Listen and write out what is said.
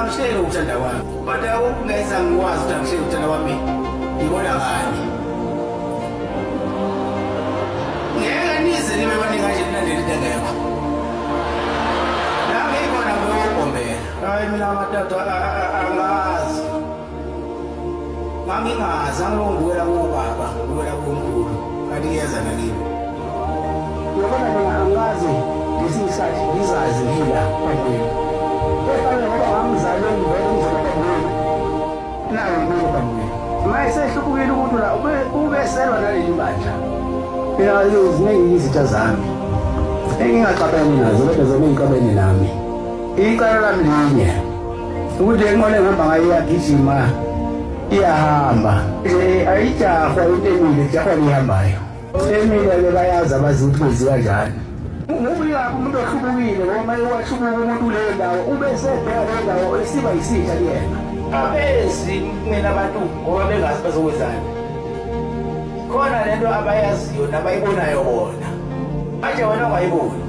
Angishiye ukuthanda kwami. Kodwa ungeza ngikwazi ukuthi angishiye ukuthanda kwami. Ngibona ngani? Ngeke nize nibe baningi kanje nilandele into engekho. Nami ngibona ngokugombela. Hayi mina amatata angazi. Ngingazi angilongibukela kubaba, ngibukela kumkhulu. Kanti kuyeza nakini. Uyabona mina angazi ngesikhathi ngizazi ngila kwamina. Efana ngoba ngamzalwe ngivele ngizolapha mina. Nawe ngibona kwamina. Mase ehlukile umuntu la ubeselwa naleli bandla. Mina ziningi izitha zami. Engingaqabani nazo kodwa zona ngicabene nami. Icala lami linye. Ukuthi engqole ngihamba ngayo iyagijima. Iyahamba. Ayijafa into emile jafa lihambayo. Emile bayazi abazi ukuthi kwenziwa kanjani. Ngoba umuntu ohlubukile ngoba mayewashubuka umuntu le ndawo ube sebheka le ndawo esiba yisitha kuyena. Abezi mina abantu ngoba bengazi bazokwenzani. Khona lento abayaziyo nabayibonayo bona. Manje wena ungayiboni.